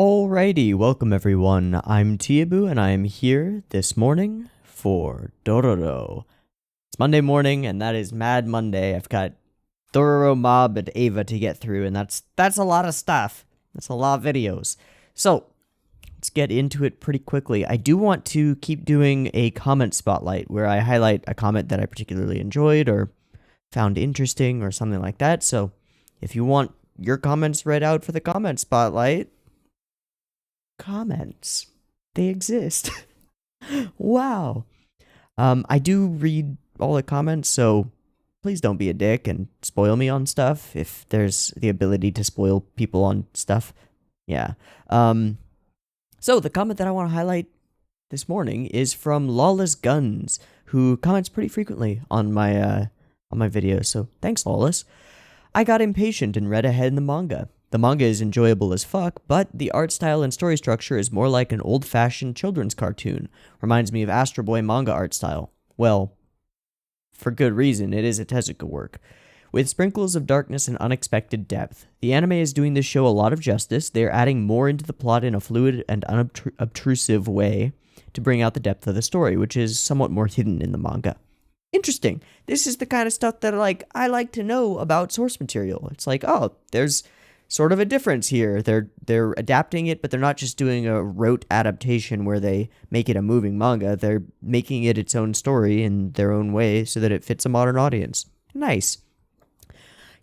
Alrighty, welcome everyone. I'm Teeaboo and I am here this morning for Dororo. It's Monday morning and that is Mad Monday. I've got Dororo, Mob, and Ava to get through, and that's a lot of stuff. That's a lot of videos. So, let's get into it pretty quickly. I do want to keep doing a comment spotlight where I highlight a comment that I particularly enjoyed or found interesting or something like that. So, if you want your comments read out for the comment spotlight, comments. They exist. Wow. I do read all the comments, so please don't be a dick and spoil me on stuff if there's the ability to spoil people on stuff. Yeah. So the comment that I want to highlight this morning is from Lawless Guns, who comments pretty frequently on my videos. So thanks, Lawless. I got impatient and read ahead in the manga. The manga is enjoyable as fuck, but the art style and story structure is more like an old-fashioned children's cartoon. Reminds me of Astro Boy manga art style. Well, for good reason, it is a Tezuka work. With sprinkles of darkness and unexpected depth, the anime is doing this show a lot of justice. They are adding more into the plot in a fluid and unobtrusive way to bring out the depth of the story, which is somewhat more hidden in the manga. Interesting. This is the kind of stuff that I like to know about source material. It's like, oh, there's sort of a difference here. They're adapting it, but they're not just doing a rote adaptation where they make it a moving manga. They're making it its own story in their own way so that it fits a modern audience. Nice.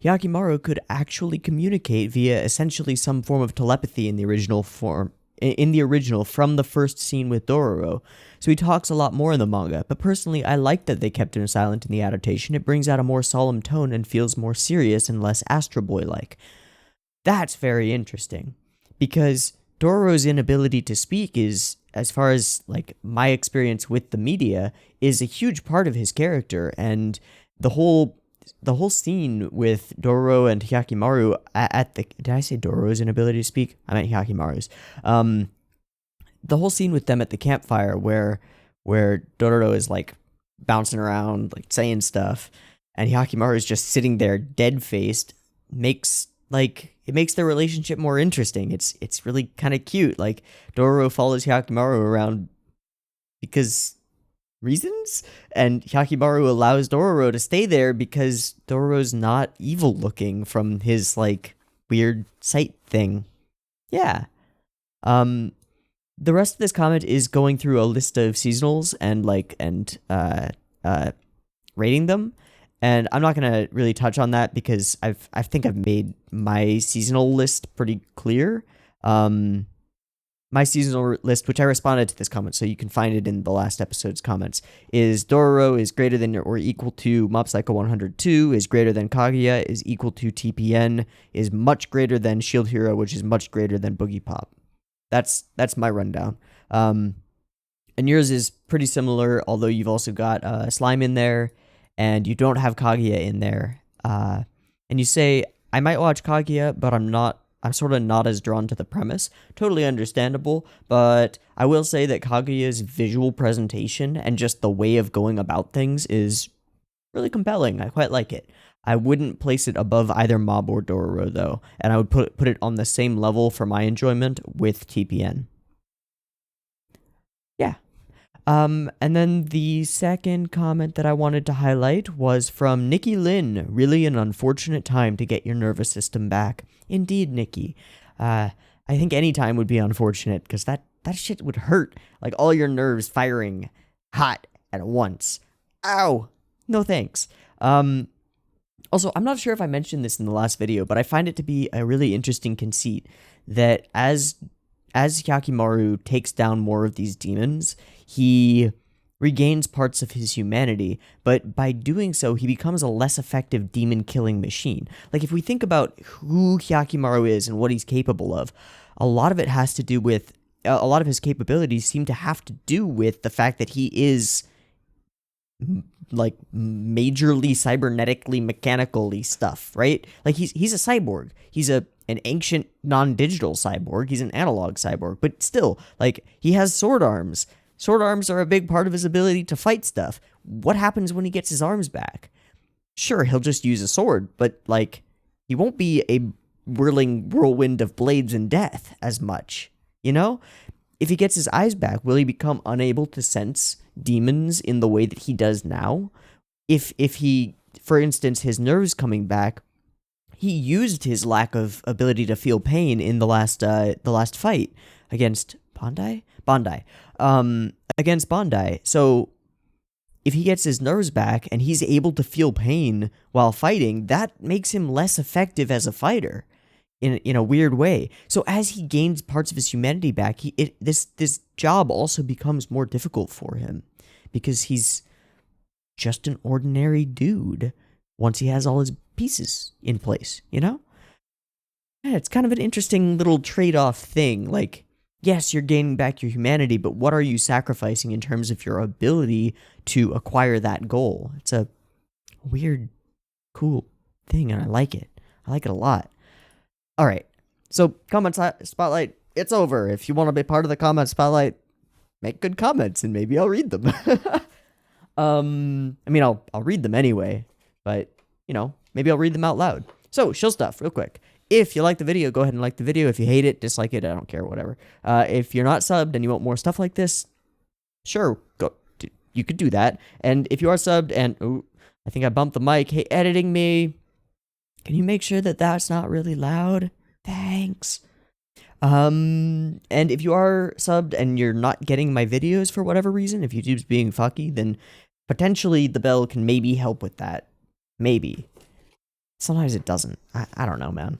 Hyakkimaru could actually communicate via essentially some form of telepathy in the original from the first scene with Dororo, so he talks a lot more in the manga, but personally I like that they kept him silent in the adaptation. It brings out a more solemn tone and feels more serious and less Astro Boy-like. That's very interesting, because Dororo's inability to speak is, as far as my experience with the media, is a huge part of his character, and the whole scene with Dororo and Hyakkimaru did I say Dororo's inability to speak? I meant Hyakkimaru's. The whole scene with them at the campfire where Dororo is bouncing around, saying stuff, and Hyakkimaru is just sitting there dead-faced, it makes their relationship more interesting. It's really kind of cute. Dororo follows Hyakkimaru around because reasons, and Hyakkimaru allows Dororo to stay there because Dororo's not evil looking from his weird sight thing. Yeah. The rest of this comment is going through a list of seasonals and rating them. And I'm not going to really touch on that because I think I've made my seasonal list pretty clear. My seasonal list, which I responded to this comment, so you can find it in the last episode's comments, is Dororo is greater than or equal to Mob Psycho 102, is greater than Kaguya, is equal to TPN, is much greater than Shield Hero, which is much greater than Boogie Pop. That's my rundown. And yours is pretty similar, although you've also got Slime in there, and you don't have Kaguya in there. And you say, I might watch Kaguya, but I'm sort of not as drawn to the premise. Totally understandable, but I will say that Kaguya's visual presentation and just the way of going about things is really compelling. I quite like it. I wouldn't place it above either Mob or Dororo, though, and I would put it on the same level for my enjoyment with TPN. Yeah. And then the second comment that I wanted to highlight was from Nikki Lynn. Really an unfortunate time to get your nervous system back. Indeed, Nikki. I think any time would be unfortunate because that shit would hurt. All your nerves firing hot at once. Ow! No thanks. Also, I'm not sure if I mentioned this in the last video, but I find it to be a really interesting conceit that as Hyakkimaru takes down more of these demons, he regains parts of his humanity, but by doing so, he becomes a less effective demon-killing machine. If we think about who Hyakkimaru is and what he's capable of, a lot of it has to do with, a lot of his capabilities seem to have to do with the fact that he is, majorly cybernetically, mechanically stuff, right? He's a cyborg. He's an ancient non-digital cyborg. He's an analog cyborg, but still, he has sword arms. Sword arms are a big part of his ability to fight stuff. What happens when he gets his arms back? Sure, he'll just use a sword, but he won't be a whirling whirlwind of blades and death as much, you know? If he gets his eyes back, will he become unable to sense demons in the way that he does now? If he, for instance, his nerves coming back, he used his lack of ability to feel pain in the last fight against Bondi? Against Bondi. So if he gets his nerves back and he's able to feel pain while fighting, that makes him less effective as a fighter in a weird way. So as he gains parts of his humanity back, this job also becomes more difficult for him because he's just an ordinary dude once he has all his pieces in place, you know? Yeah, it's kind of an interesting little trade-off thing. Like, yes, you're gaining back your humanity, but what are you sacrificing in terms of your ability to acquire that goal? It's a weird, cool thing, and I like it. I like it a lot. All right, so comment spotlight, it's over. If you want to be part of the comment spotlight, make good comments, and maybe I'll read them. I mean, I'll read them anyway, but, you know, maybe I'll read them out loud. So, shill stuff, real quick. If you like the video, go ahead and like the video. If you hate it, dislike it, I don't care, whatever. If you're not subbed and you want more stuff like this, sure, you could do that. And if you are subbed and, ooh, I think I bumped the mic, hey, editing me, can you make sure that that's not really loud? Thanks. And if you are subbed and you're not getting my videos for whatever reason, if YouTube's being fucky, then potentially the bell can maybe help with that. Maybe. Sometimes it doesn't. I don't know, man.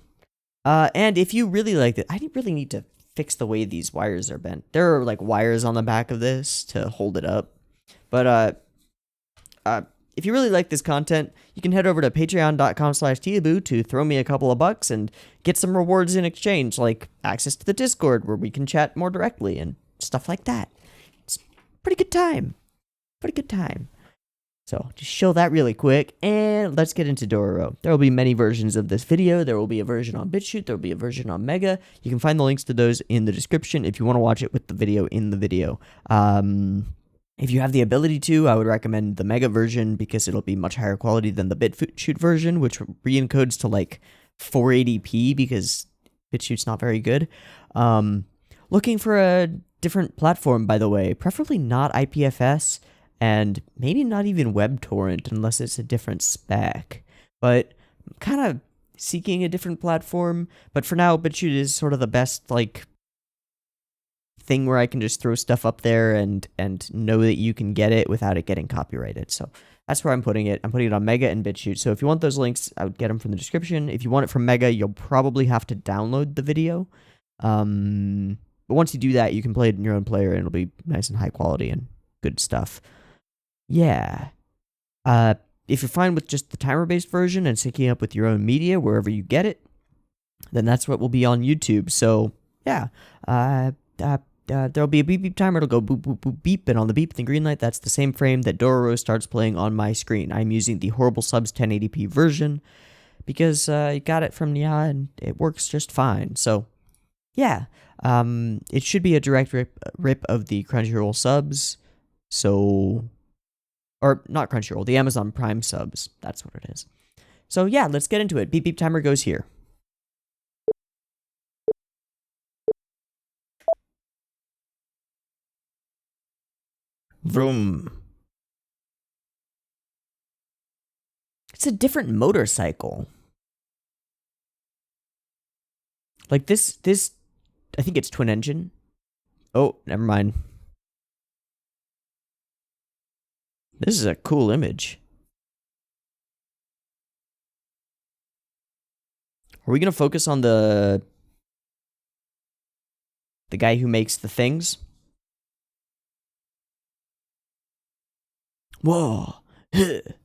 And if you really like it, I really need to fix the way these wires are bent. There are like wires on the back of this to hold it up. But if you really like this content, you can head over to patreon.com/Teeaboo to throw me a couple of bucks and get some rewards in exchange, like access to the Discord where we can chat more directly and stuff like that. It's pretty good time. Pretty good time. So, just show that really quick, and let's get into Dororo. There will be many versions of this video. There will be a version on BitChute. There will be a version on Mega. You can find the links to those in the description if you want to watch it with the video in the video. If you have the ability to, I would recommend the Mega version because it'll be much higher quality than the BitChute version, which re-encodes to like 480p because BitChute's not very good. Looking for a different platform, by the way, preferably not IPFS. And maybe not even WebTorrent unless it's a different spec. But I'm kind of seeking a different platform. But for now, BitChute is sort of the best, like, thing where I can just throw stuff up there and know that you can get it without it getting copyrighted. So that's where I'm putting it. I'm putting it on Mega and BitChute. So if you want those links, I would get them from the description. If you want it from Mega, you'll probably have to download the video. But once you do that, you can play it in your own player and it'll be nice and high quality and good stuff. Yeah. If you're fine with just the timer-based version and syncing up with your own media wherever you get it, then that's what will be on YouTube. So, yeah. There'll be a beep beep timer. It'll go boop boop boop beep, and on the beep, the green light, that's the same frame that Dororo starts playing on my screen. I'm using the Horrible Subs 1080p version because I got it from Nya and it works just fine. So, yeah. It should be a direct rip of the Crunchyroll subs. So... Or, not Crunchyroll, the Amazon Prime subs. That's what it is. So, yeah, let's get into it. Beep beep timer goes here. Vroom. It's a different motorcycle. Like, this, I think it's twin engine. Oh, never mind. This is a cool image. Are we going to focus on the guy who makes the things? Whoa. Good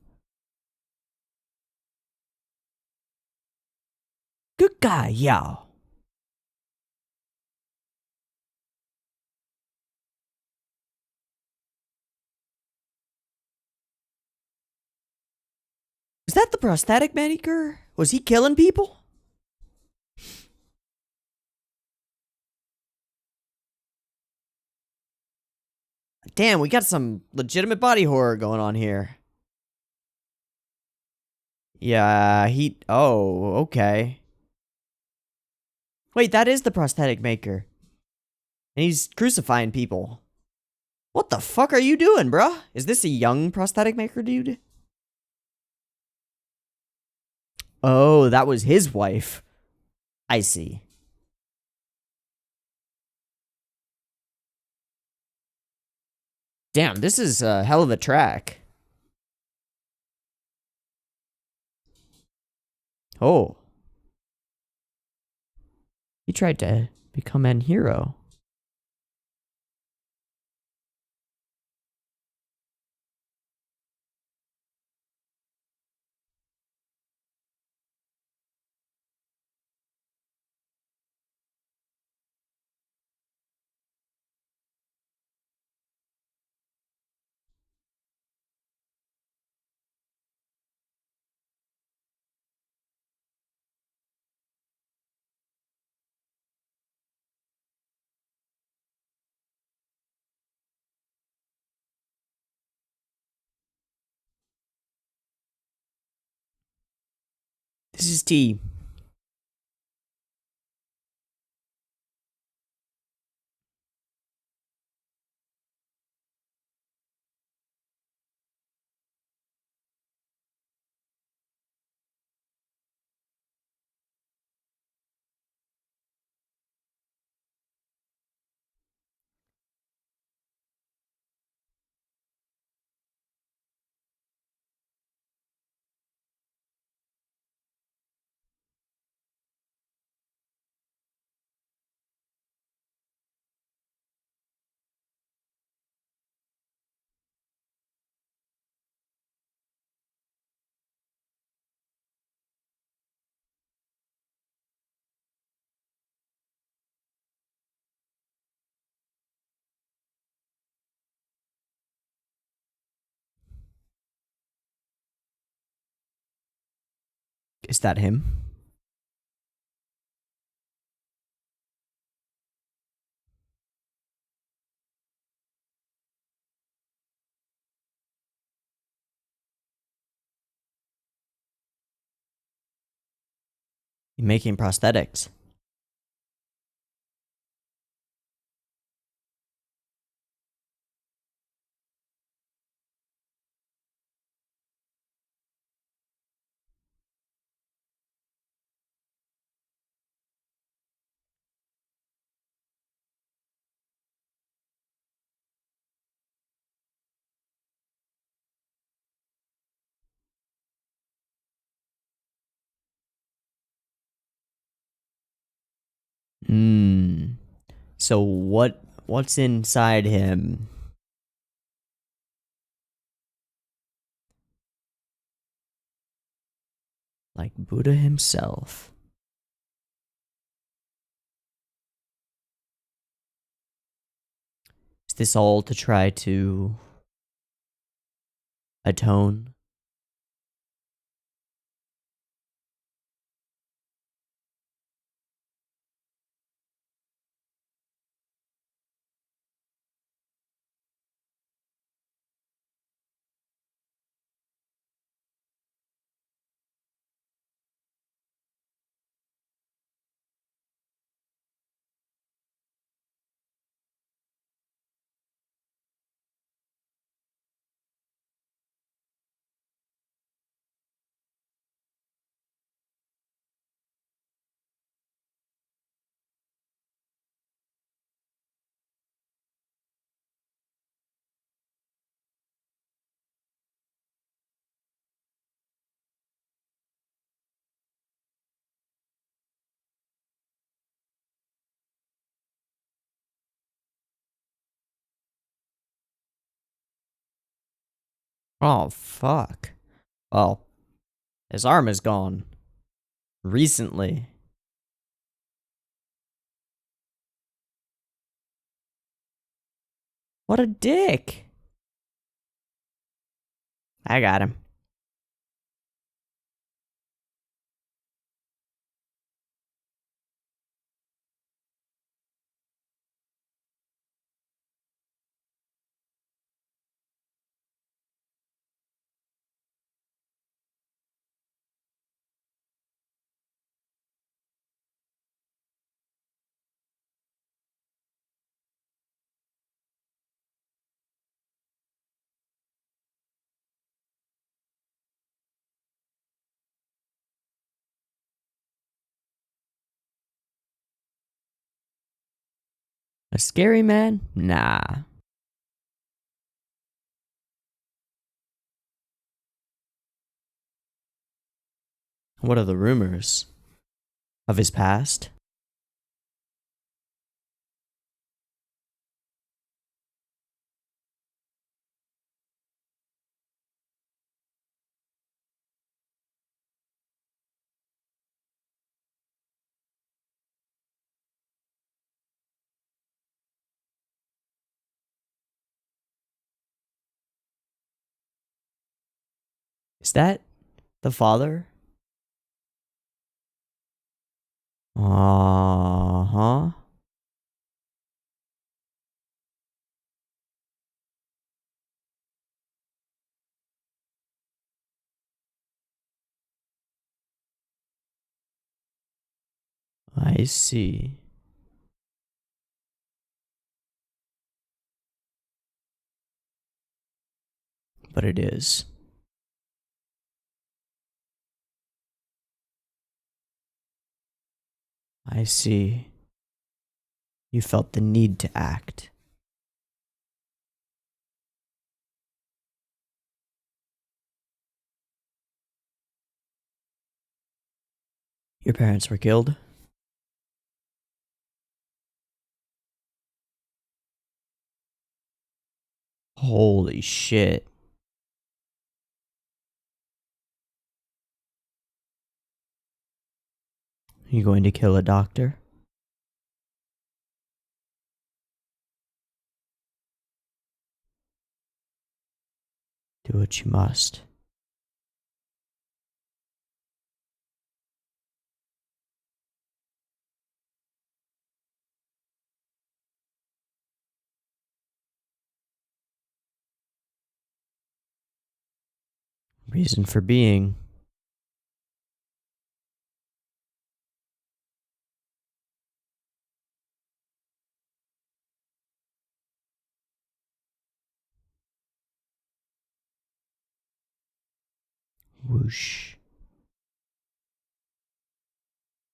guy, yeah. Is that the prosthetic manicure? Was he killing people? Damn, we got some legitimate body horror going on here. Yeah, oh, okay. Wait, that is the prosthetic maker. And he's crucifying people. What the fuck are you doing, bruh? Is this a young prosthetic maker dude? Oh, that was his wife. I see. Damn, this is a hell of a track. Oh. He tried to become an hero. This is T. Is that him? You're making prosthetics. Hmm. So what's inside him? Like Buddha himself. Is this all to try to atone? Oh fuck. Well, his arm is gone. Recently. What a dick. I got him. A scary man? Nah. What are the rumors? Of his past? Is that the father? Uh-huh. I see. But it is. I see. You felt the need to act. Your parents were killed? Holy shit. You going to kill a doctor? Do what you must. Reason for being. Whoosh.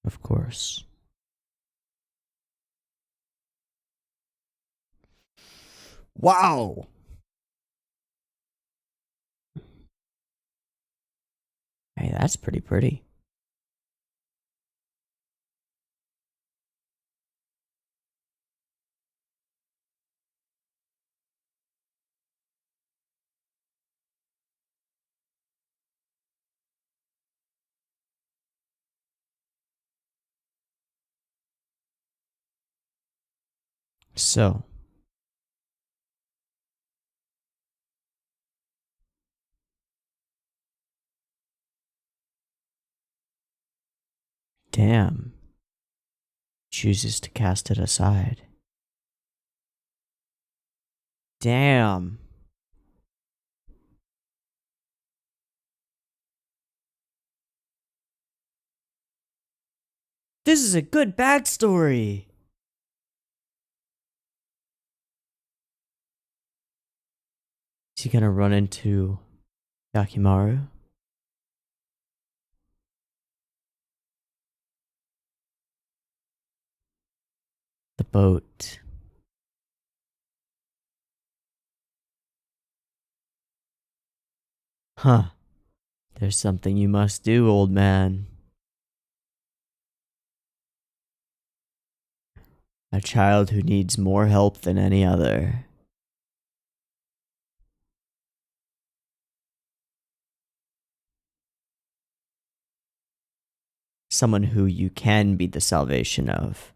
Of course. Wow! Hey, that's pretty. So, damn. Chooses to cast it aside. Damn. This is a good backstory. Is he gonna run into Hyakkimaru? The boat. Huh. There's something you must do, old man. A child who needs more help than any other. Someone who you can be the salvation of.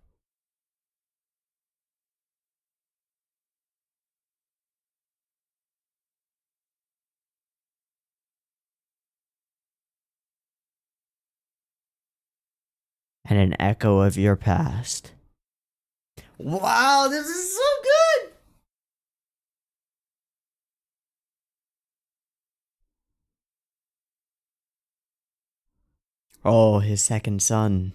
And an echo of your past. Wow, this is so good! Oh, his second son.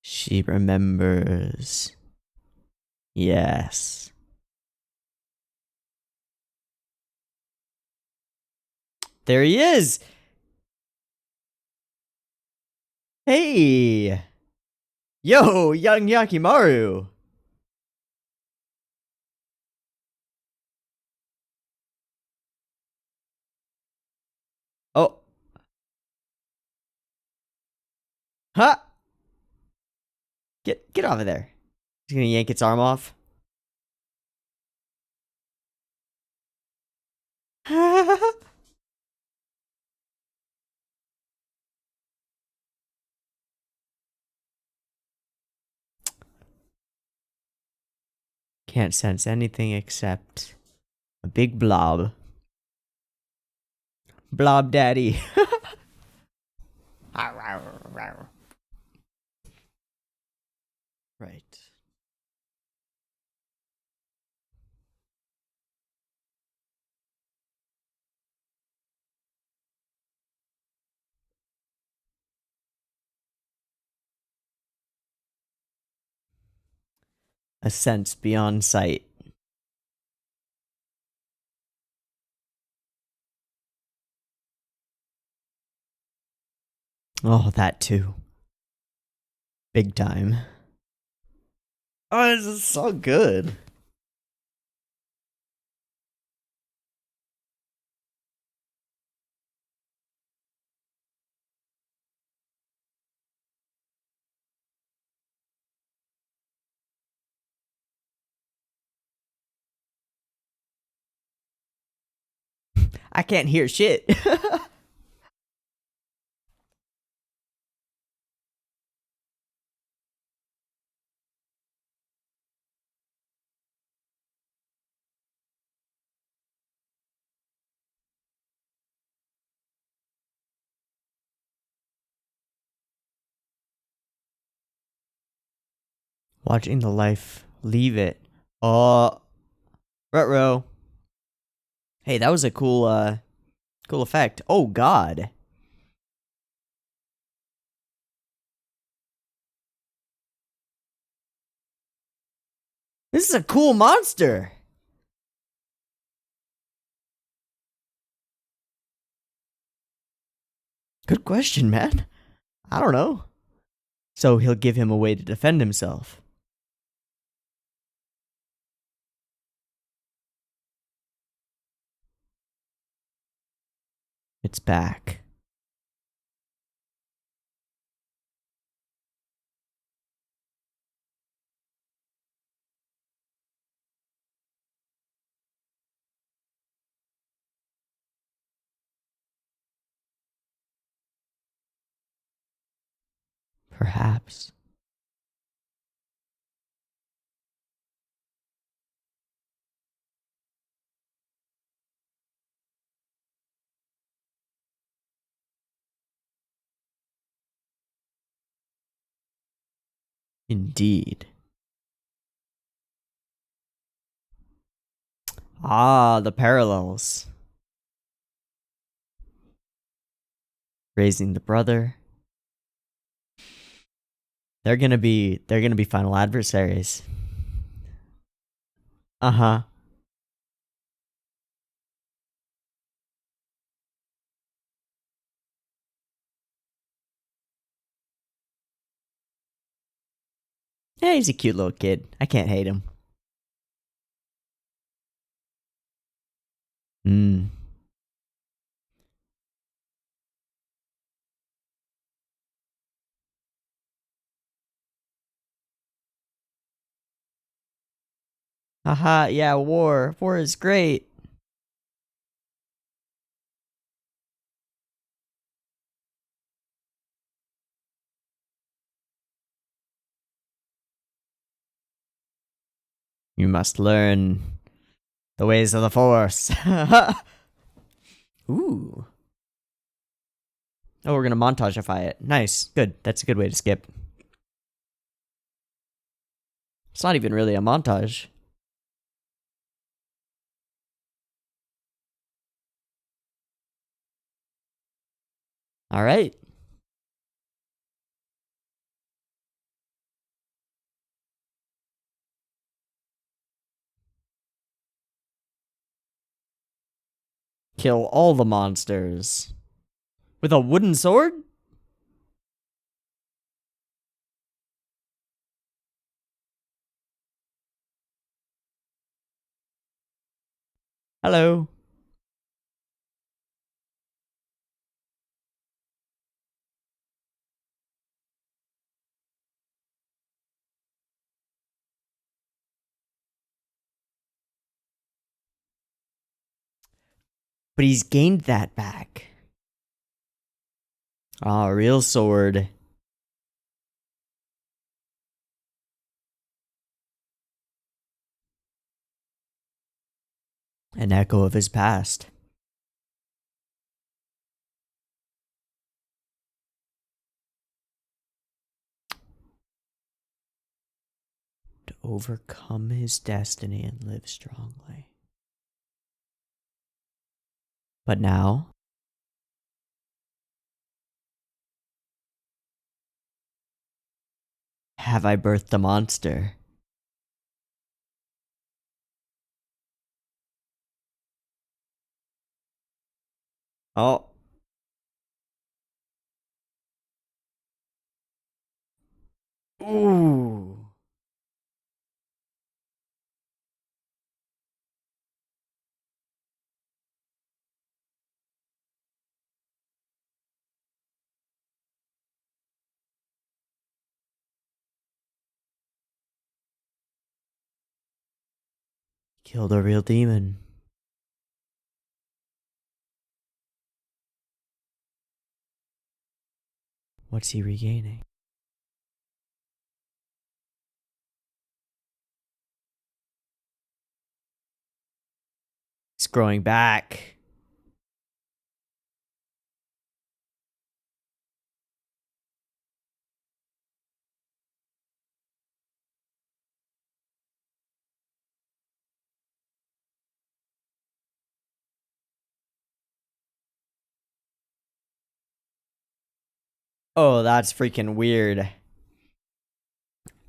She remembers. Yes. There he is! Hey! Yo, young Hyakkimaru! Oh. Huh? Get off of there. He's gonna yank its arm off. Can't sense anything except a big blob. Blob daddy. Right. A sense beyond sight. Oh, that too. Big time. Oh, this is so good. I can't hear shit. Watching the life leave it. Oh, Retro. Hey, that was a cool effect. Oh God. This is a cool monster. Good question, man. I don't know. So he'll give him a way to defend himself. It's back. Perhaps. Indeed. Ah, the parallels. Raising the brother. They're gonna be final adversaries. Uh-huh. Yeah, he's a cute little kid. I can't hate him. Hmm. Haha, yeah, war. War is great. You must learn the ways of the Force. Ooh. Oh, we're gonna montageify it. Nice. Good. That's a good way to skip. It's not even really a montage. Alright. Kill all the monsters. With a wooden sword? Hello. But he's gained that back. Ah, real sword. An echo of his past. To overcome his destiny and live strongly. But now, have I birthed a monster? Oh. Ooh. Killed a real demon. What's he regaining? It's growing back. Oh, that's freaking weird.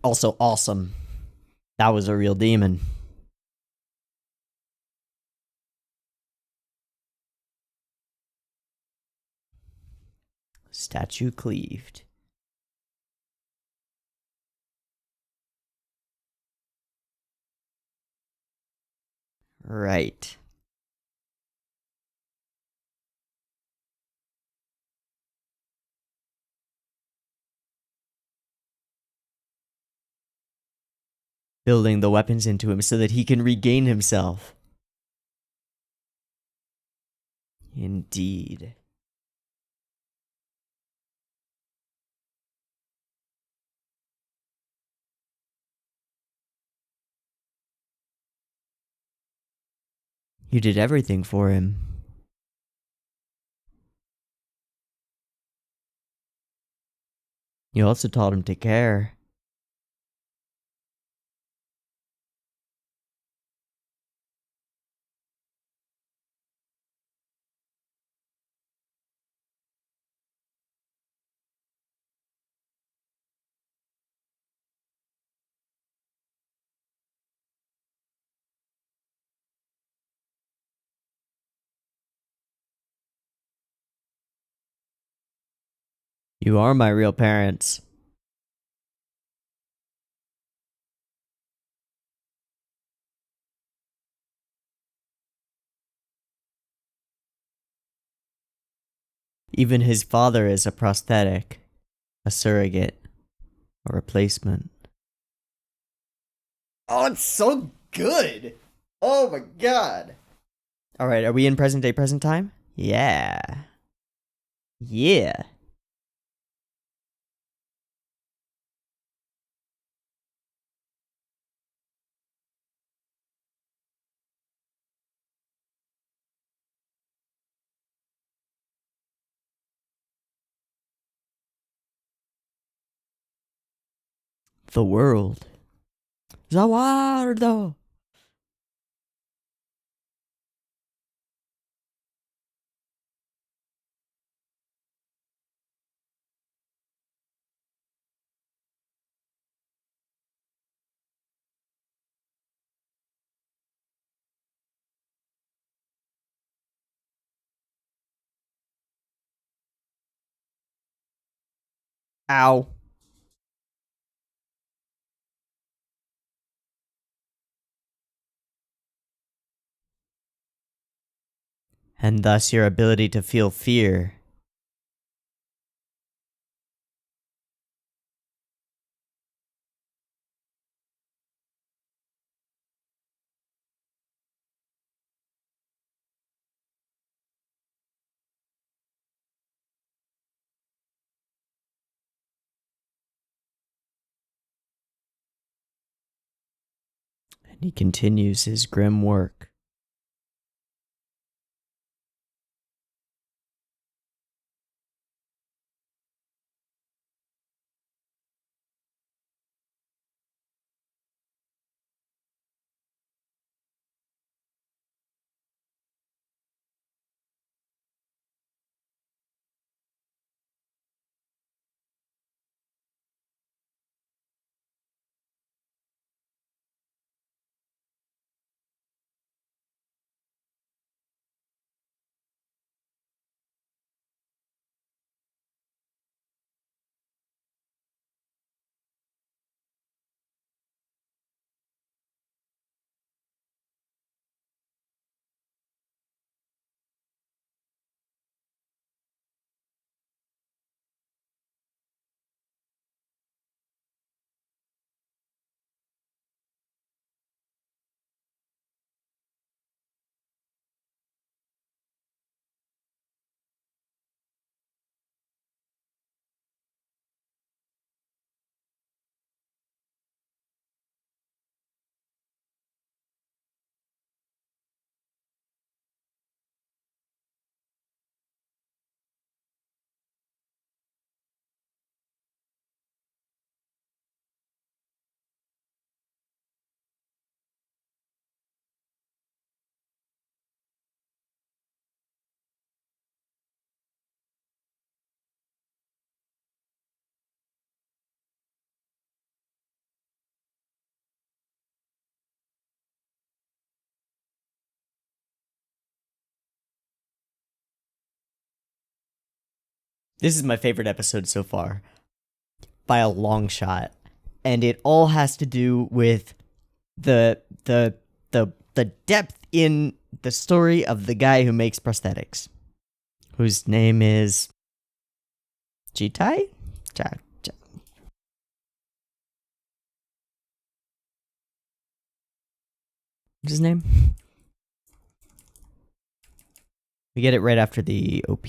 Also awesome. That was a real demon. Statue cleaved. Right. Building the weapons into him so that he can regain himself. Indeed. You did everything for him. You also taught him to care. You are my real parents. Even his father is a prosthetic, a surrogate, a replacement. Oh, it's so good! Oh my god! Alright, are we in present day, present time? Yeah. Yeah. The world. Zawardo! Ow. And thus your ability to feel fear. And he continues his grim work. This is my favorite episode so far, by a long shot. And it all has to do with the depth in the story of the guy who makes prosthetics, whose name is Jitai? What's his name? We get it right after the OP.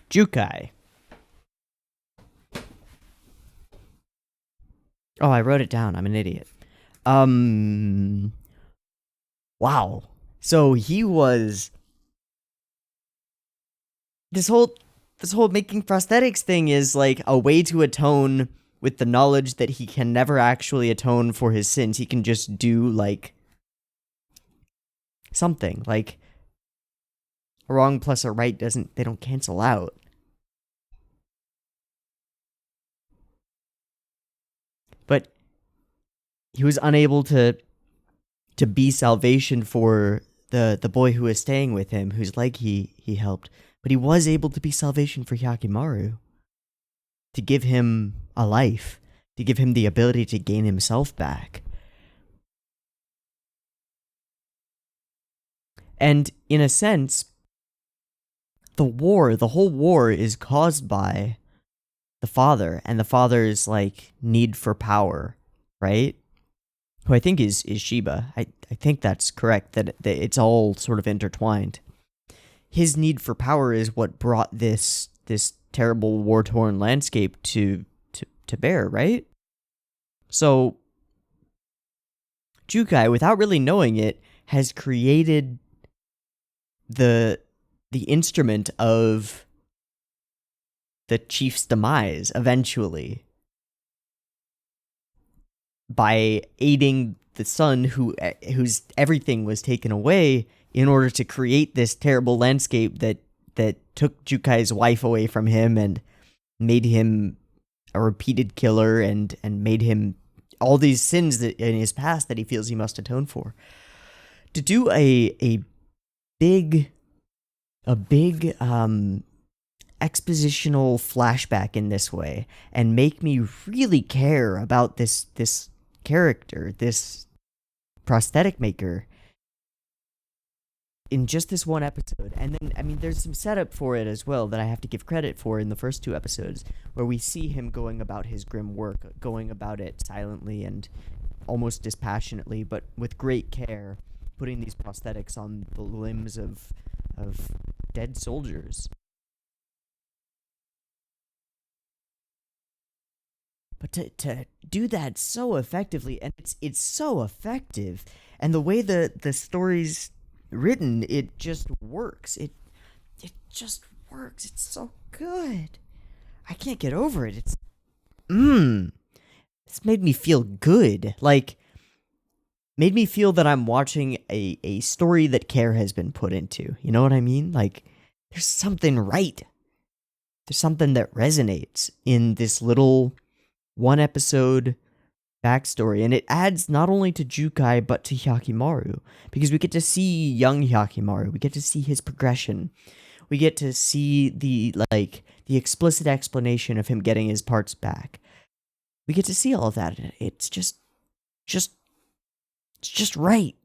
Jukai. Oh, I wrote it down. I'm an idiot. Wow. So he was this whole making prosthetics thing is like a way to atone with the knowledge that he can never actually atone for his sins. He can just do like something. Like a wrong plus a right they don't cancel out. But he was unable to be salvation for the boy who was staying with him, whose leg he helped. But he was able to be salvation for Hyakkimaru, to give him a life, to give him the ability to gain himself back. And in a sense, the whole war is caused by the father and the father's like need for power, right? Who I think is Shiba. I think that's correct, that it's all sort of intertwined. His need for power is what brought this terrible war-torn landscape to bear, right? So Jukai, without really knowing it, has created the instrument of the chief's demise eventually by aiding the son whose everything was taken away in order to create this terrible landscape that took Jukai's wife away from him and made him a repeated killer and made him all these sins that in his past that he feels he must atone for. To do a big expositional flashback in this way and make me really care about this character, this prosthetic maker, in just this one episode. And then, I mean, there's some setup for it as well that I have to give credit for in the first 2 episodes, where we see him going about his grim work, going about it silently and almost dispassionately, but with great care, putting these prosthetics on the limbs of dead soldiers. But to do that so effectively, and it's so effective, and the way the story's written, it just works. It just works. It's so good. I can't get over it. It's made me feel good. Like, made me feel that I'm watching a story that care has been put into. You know what I mean? Like, there's something right. There's something that resonates in this little 1 episode backstory, and it adds not only to Jukai but to Hyakkimaru, because we get to see young Hyakkimaru, we get to see his progression, we get to see the explicit explanation of him getting his parts back. We get to see all of that. It's just right.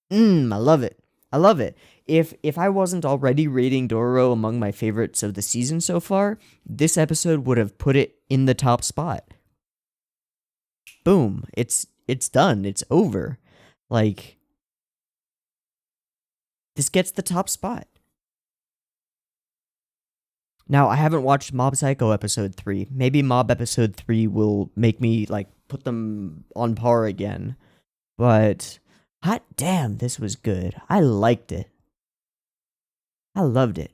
I love it. I love it. If I wasn't already rating Dororo among my favorites of the season so far, this episode would have put it in the top spot. Boom. It's done. It's over. Like, this gets the top spot. Now, I haven't watched Mob Psycho episode 3. Maybe Mob episode 3 will make me, like, put them on par again. But, hot damn, this was good. I liked it. I loved it.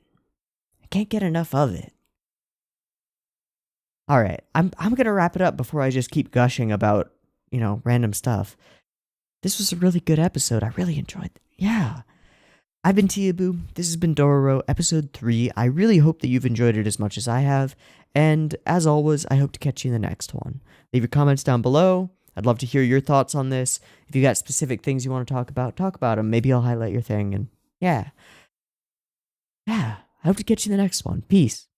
I can't get enough of it. Alright, I'm gonna wrap it up before I just keep gushing about, random stuff. This was a really good episode. I really enjoyed it. Yeah. I've been Teeaboo. This has been Dororo, episode 3. I really hope that you've enjoyed it as much as I have. And as always, I hope to catch you in the next one. Leave your comments down below. I'd love to hear your thoughts on this. If you got specific things you want to talk about them. Maybe I'll highlight your thing. And yeah. I hope to catch you in the next one. Peace.